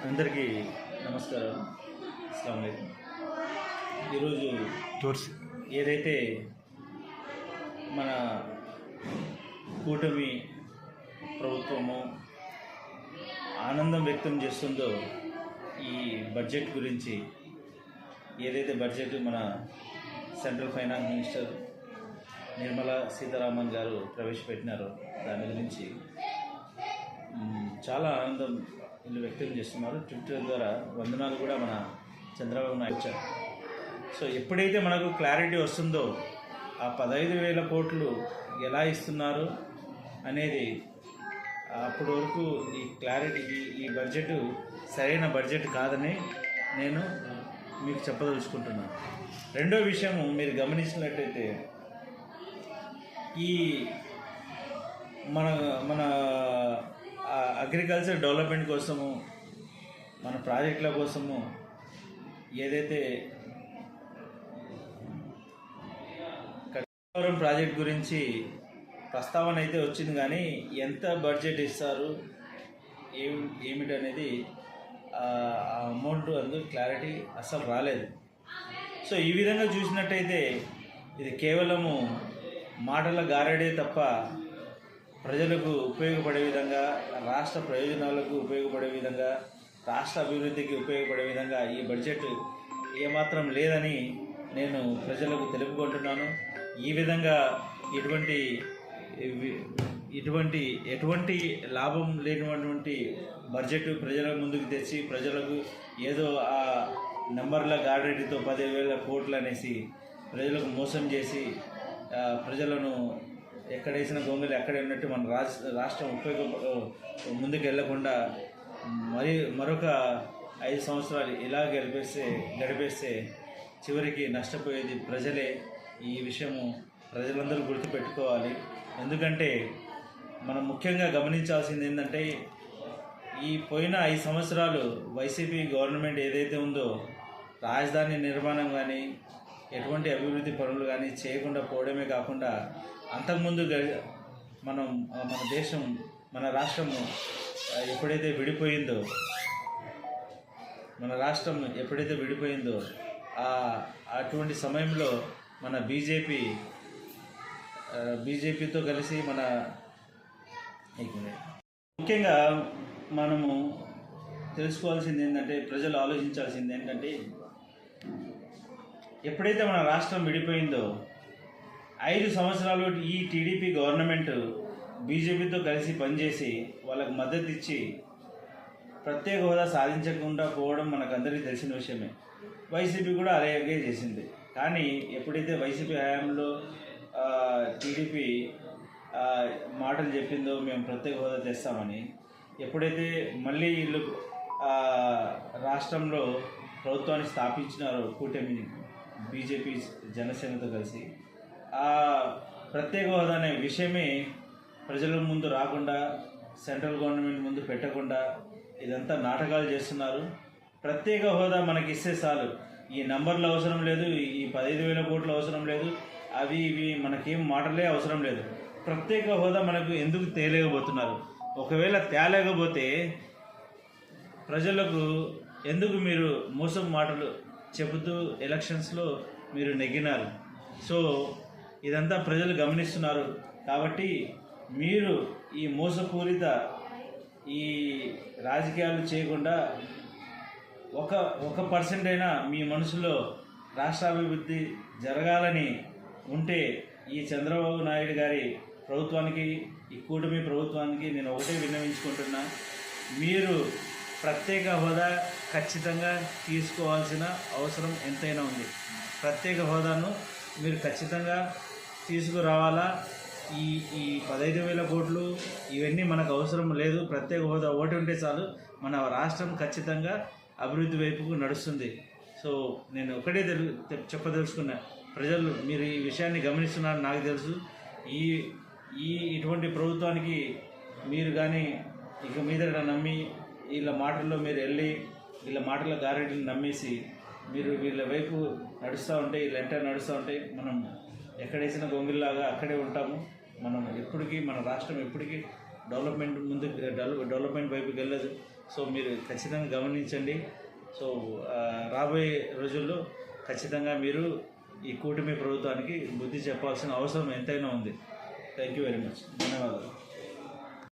అందరికీ నమస్కారం. అస్సలాము అలైకుం. ఈరోజు ఏదైతే మన కూటమి ప్రభుత్వము ఆనందం వ్యక్తం చేస్తుందో ఈ బడ్జెట్ గురించి, ఏదైతే బడ్జెట్ మన central finance minister Nirmala Sitharaman గారు ప్రవేశపెట్టినారో దాని గురించి చాలా ఆనందం వీళ్ళు వ్యక్తం చేస్తున్నారు. ట్విట్టర్ ద్వారా వందనాలు కూడా మన చంద్రబాబు నాయుడు ఇచ్చారు. సో ఎప్పుడైతే మనకు క్లారిటీ వస్తుందో ఆ 15,000 కోట్లు ఎలా ఇస్తున్నారు అనేది, అప్పటి వరకు ఈ క్లారిటీకి ఈ బడ్జెట్ సరైన బడ్జెట్ కాదని నేను మీకు చెప్పదలుచుకుంటున్నాను. రెండో విషయము, మీరు గమనించినట్లయితే ఈ మన అగ్రికల్చర్ డెవలప్మెంట్ కోసము, మన ప్రాజెక్టుల కోసము ఏదైతే కట్టవరం ప్రాజెక్ట్ గురించి ప్రస్తావన అయితే వచ్చింది, కానీ ఎంత బడ్జెట్ ఇస్తారు ఏమిటనేది ఆ అమౌంట్ అందుకు క్లారిటీ అస్సలు రాలేదు. సో ఈ విధంగా చూసినట్టయితే ఇది కేవలము మాటల గారడే తప్ప ప్రజలకు ఉపయోగపడే విధంగా, రాష్ట్ర ప్రయోజనాలకు ఉపయోగపడే విధంగా, రాష్ట్ర అభివృద్ధికి ఉపయోగపడే విధంగా ఈ బడ్జెట్ ఏమాత్రం లేదని నేను ప్రజలకు తెలుపుకుంటున్నాను. ఈ విధంగా ఎటువంటి లాభం లేనటువంటి బడ్జెట్ ప్రజల ముందుకు తెచ్చి ప్రజలకు ఏదో ఆ నెంబర్ల గారడీతో 10,000 కోట్లు అనేసి ప్రజలకు మోసం చేసి ప్రజలను ఎక్కడేసిన గొంగలి అక్కడే ఉన్నట్టు మన రాష్ట్రం ముందుకు వెళ్లకుండా మరొక 5 సంవత్సరాలు ఇలా గడిపేస్తే చివరికి నష్టపోయేది ప్రజలే. ఈ విషయము ప్రజలందరూ గుర్తుపెట్టుకోవాలి. ఎందుకంటే మనం ముఖ్యంగా గమనించాల్సింది ఏంటంటే, ఈ పోయిన 5 సంవత్సరాలు వైసీపీ గవర్నమెంట్ ఏదైతే ఉందో రాజధాని నిర్మాణం కానీ, ఎటువంటి అభివృద్ధి పనులు కానీ చేయకుండా పోవడమే కాకుండా, అంతకుముందు మన దేశం, మన రాష్ట్రము ఎప్పుడైతే విడిపోయిందో అటువంటి సమయంలో మన బీజేపీతో కలిసి ముఖ్యంగా మనము తెలుసుకోవాల్సింది ఏంటంటే, ప్రజలు ఆలోచించాల్సింది ఏంటంటే, ఎప్పుడైతే మన రాష్ట్రం విడిపోయిందో 5 సంవత్సరాలు ఈ టీడీపీ గవర్నమెంట్ బీజేపీతో కలిసి పనిచేసి వాళ్ళకు మద్దతు ఇచ్చి ప్రత్యేక హోదా సాధించకుండా పోవడం మనకందరికీ తెలిసిన విషయమే. వైసీపీ కూడా అలాగే చేసింది. కానీ ఎప్పుడైతే వైసీపీ హయాంలో టీడీపీ మాటలు చెప్పిందో మేము ప్రత్యేక హోదా తెస్తామని, ఎప్పుడైతే మళ్ళీ వీళ్ళు రాష్ట్రంలో ప్రభుత్వాన్ని స్థాపించినారో కూటమిని, బీజేపీ జనసేనతో కలిసి, ఆ ప్రత్యేక హోదా అనే విషయమే ప్రజల ముందు రాకుండా, సెంట్రల్ గవర్నమెంట్ ముందు పెట్టకుండా ఇదంతా నాటకాలు చేస్తున్నారు. ప్రత్యేక హోదా మనకి ఇస్తే చాలు, ఈ నంబర్లు అవసరం లేదు, ఈ 15,000 కోట్లు అవసరం లేదు, అవి ఇవి మనకేం మాటలే అవసరం లేదు. ప్రత్యేక హోదా మనకు ఎందుకు తేలేకపోతున్నారు? ఒకవేళ తేలేకపోతే ప్రజలకు ఎందుకు మీరు మోసం మాటలు చెబుతూ ఎలక్షన్స్లో మీరు నెగ్గినారు? సో ఇదంతా ప్రజలు గమనిస్తున్నారు. కాబట్టి మీరు ఈ మోసపూరిత ఈ రాజకీయాలు చేయకుండా ఒక పర్సెంట్ అయినా మీ మనసులో రాష్ట్రాభివృద్ధి జరగాలని ఉంటే, ఈ చంద్రబాబు నాయుడు గారి ప్రభుత్వానికి, ఈ కూటమి ప్రభుత్వానికి నేను ఒకటే విన్నవించుకుంటున్నా, మీరు ప్రత్యేక హోదా ఖచ్చితంగా తీసుకోవాల్సిన అవసరం ఎంతైనా ఉంది. ప్రత్యేక హోదాను మీరు ఖచ్చితంగా తీసుకురావాలా. ఈ 15,000 కోట్లు ఇవన్నీ మనకు అవసరం లేదు. ప్రత్యేక హోదా ఒకటి ఉంటే చాలు, మన రాష్ట్రం ఖచ్చితంగా అభివృద్ధి వైపుకు నడుస్తుంది. సో నేను ఒకటే చెప్పదలుచుకున్నా, ప్రజలు మీరు ఈ విషయాన్ని గమనిస్తున్నారని నాకు తెలుసు. ఇటువంటి ప్రభుత్వానికి మీరు కానీ ఇక మీదట నమ్మి వీళ్ళ మాటల్లో మీరు వెళ్ళి వీళ్ళ మాటల గ్యారెంటీని నమ్మేసి మీరు వీళ్ళ వైపు నడుస్తూ ఉంటే, వీళ్ళ వెంట నడుస్తూ ఉంటే మనం ఎక్కడేసిన గొంగిల్లాగా అక్కడే ఉంటాము. మనం ఎప్పటికీ మన రాష్ట్రం ఎప్పటికీ డెవలప్మెంట్ వైపుకి వెళ్ళదు. సో మీరు ఖచ్చితంగా గమనించండి. సో రాబోయే రోజుల్లో ఖచ్చితంగా మీరు ఈ కూటమి ప్రభుత్వానికి బుద్ధి చెప్పాల్సిన అవసరం ఎంతైనా ఉంది. Thank you very much. ధన్యవాదాలు.